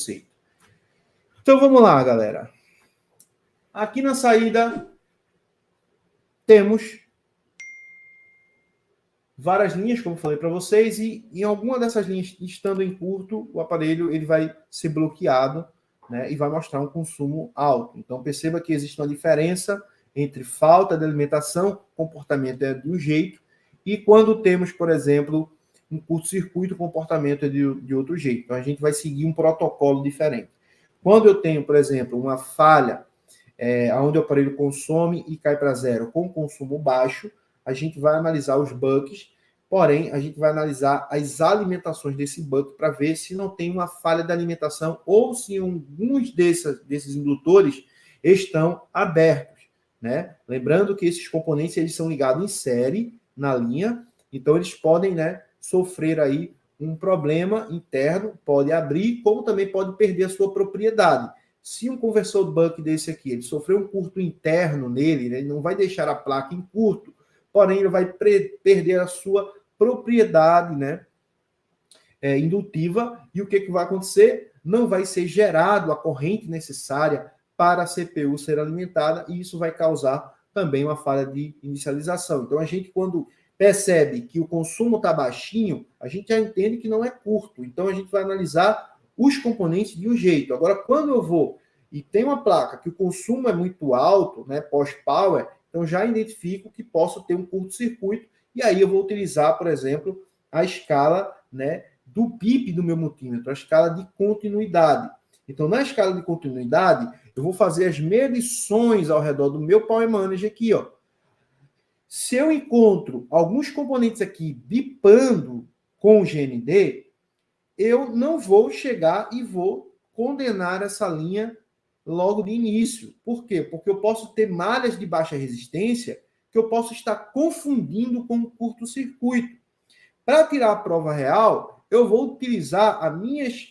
conceito. Então vamos lá, galera. Aqui na saída temos várias linhas, como falei para vocês, e em alguma dessas linhas, estando em curto, o aparelho ele vai ser bloqueado, né, e vai mostrar um consumo alto. Então perceba que existe uma diferença entre falta de alimentação, comportamento é de um jeito, e quando temos, por exemplo, um curto-circuito, o comportamento é de outro jeito. Então a gente vai seguir um protocolo diferente. Quando eu tenho, por exemplo, uma falha onde o aparelho consome e cai para zero com consumo baixo, a gente vai analisar os bucks, porém, a gente vai analisar as alimentações desse buck para ver se não tem uma falha de alimentação ou se alguns desses indutores estão abertos, né? Lembrando que esses componentes eles são ligados em série na linha, então eles podem, né, sofrer aí um problema interno, pode abrir, como também pode perder a sua propriedade. Se um conversor buck desse aqui, ele sofreu um curto interno nele, né, ele não vai deixar a placa em curto, porém ele vai perder a sua propriedade, né, indutiva, e o que vai acontecer? Não vai ser gerado a corrente necessária para a CPU ser alimentada, e isso vai causar também uma falha de inicialização. Então a gente, quando percebe que o consumo está baixinho, a gente já entende que não é curto. Então a gente vai analisar os componentes de um jeito. Agora, quando eu vou e tem uma placa que o consumo é muito alto, né, pós-power, então já identifico que posso ter um curto-circuito, e aí eu vou utilizar, por exemplo, a escala, né, do BIP do meu multímetro, a escala de continuidade. Então, na escala de continuidade, eu vou fazer as medições ao redor do meu Power Manager aqui, ó. Se eu encontro alguns componentes aqui bipando com o GND, eu não vou chegar e vou condenar essa linha logo de início. Por quê? Porque eu posso ter malhas de baixa resistência que eu posso estar confundindo com um curto-circuito. Para tirar a prova real, eu vou utilizar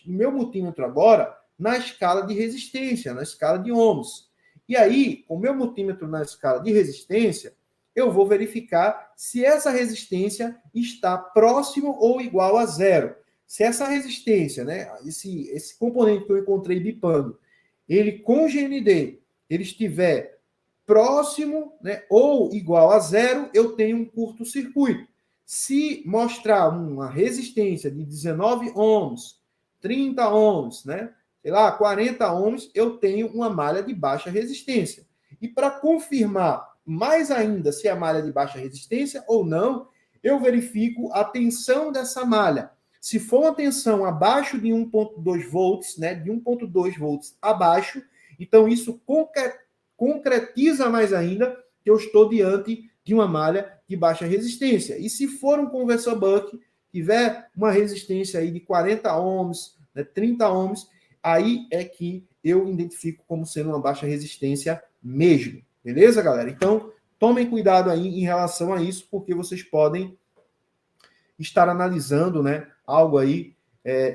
meu multímetro agora na escala de resistência, na escala de ohms. E aí, com o meu multímetro na escala de resistência, eu vou verificar se essa resistência está próximo ou igual a zero. Se essa resistência, né, esse componente que eu encontrei bipando, ele com GND, ele estiver próximo, né, ou igual a zero, eu tenho um curto-circuito. Se mostrar uma resistência de 19 ohms, 30 ohms, né, sei lá, 40 ohms, eu tenho uma malha de baixa resistência. E para confirmar mais ainda se é malha de baixa resistência ou não, eu verifico a tensão dessa malha. Se for uma tensão abaixo de 1.2 volts, né, de 1.2 volts abaixo, então isso concretiza mais ainda que eu estou diante de uma malha de baixa resistência. E se for um conversor buck, tiver uma resistência aí de 40 ohms, né, 30 ohms, aí é que eu identifico como sendo uma baixa resistência mesmo. Beleza, galera? Então, tomem cuidado aí em relação a isso, porque vocês podem estar analisando, né, algo aí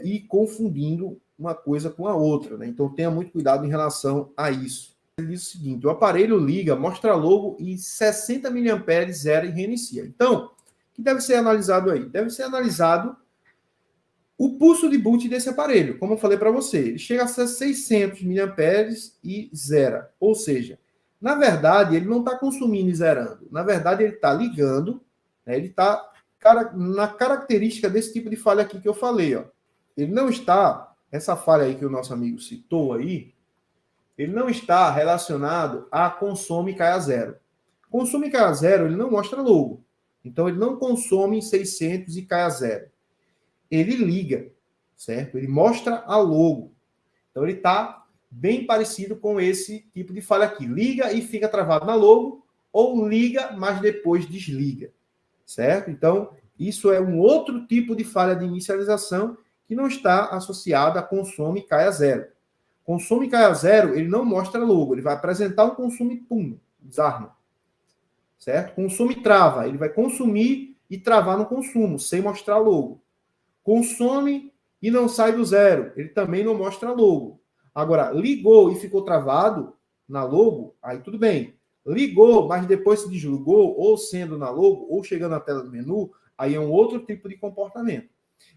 e confundindo uma coisa com a outra, né? Então, tenha muito cuidado em relação a isso. Ele diz o seguinte: o aparelho liga, mostra logo e 60 mAh zera e reinicia. Então, o que deve ser analisado aí? Deve ser analisado o pulso de boot desse aparelho. Como eu falei para você, ele chega a ser 600 mAh e zera. Ou seja, na verdade, ele não está consumindo e zerando. Na verdade, ele está ligando, né? Ele está na característica desse tipo de falha aqui que eu falei, ó. Ele não está, essa falha aí que o nosso amigo citou aí, ele não está relacionado a consome e cai a zero. Consome e cai a zero, ele não mostra logo. Então, ele não consome 600 e cai a zero. Ele liga, certo? Ele mostra a logo. Então, ele está bem parecido com esse tipo de falha aqui. Liga e fica travado na logo, ou liga, mas depois desliga, certo? Então, isso é um outro tipo de falha de inicialização que não está associada a consome e cai a zero. Consome e cai a zero, ele não mostra logo, ele vai apresentar um consumo e pum, desarma. Certo? Consome e trava, ele vai consumir e travar no consumo, sem mostrar logo. Consome e não sai do zero, ele também não mostra logo. Agora, ligou e ficou travado na logo, aí tudo bem. Ligou, mas depois se desligou, ou sendo na logo, ou chegando na tela do menu, aí é um outro tipo de comportamento.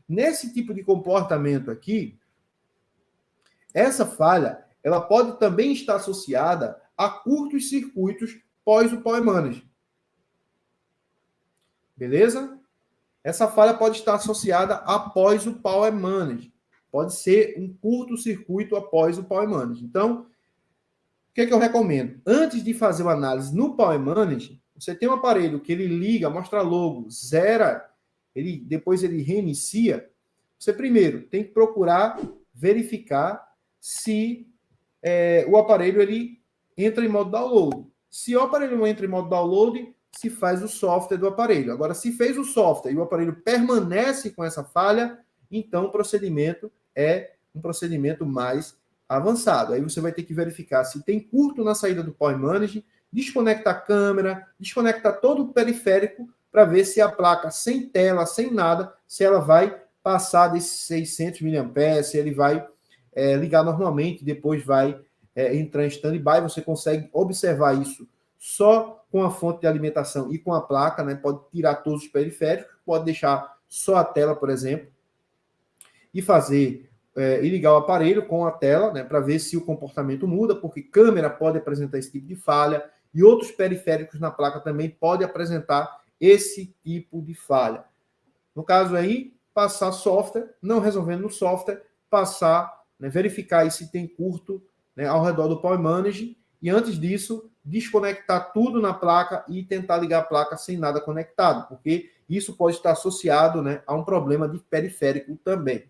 Nesse tipo de comportamento aqui, Essa falha, ela pode também estar associada a curtos circuitos pós o Power Management. Beleza? Essa falha pode estar associada após o Power Management. Pode ser um curto-circuito após o Power Management. Então, o que é que eu recomendo? Antes de fazer uma análise no Power Management, você tem um aparelho que ele liga, mostra logo, zera, depois ele reinicia. Você primeiro tem que procurar verificar se o aparelho ele entra em modo download. Se o aparelho não entra em modo download, se faz o software do aparelho. Agora, se fez o software e o aparelho permanece com essa falha, então o procedimento é um procedimento mais avançado. Aí você vai ter que verificar se tem curto na saída do Power Management, desconectar a câmera, desconectar todo o periférico para ver se a placa sem tela, sem nada, se ela vai passar desses 600 mAh, se ele vai ligar normalmente, depois vai entrar em stand-by. Você consegue observar isso só com a fonte de alimentação e com a placa, né? Pode tirar todos os periféricos, pode deixar só a tela, por exemplo, e fazer e ligar o aparelho com a tela, né, para ver se o comportamento muda, porque câmera pode apresentar esse tipo de falha e outros periféricos na placa também podem apresentar esse tipo de falha. No caso aí, passar software, não resolvendo no software, passar, né, verificar aí se tem curto, né, ao redor do Power Management, e antes disso, desconectar tudo na placa e tentar ligar a placa sem nada conectado, porque isso pode estar associado, né, a um problema de periférico também.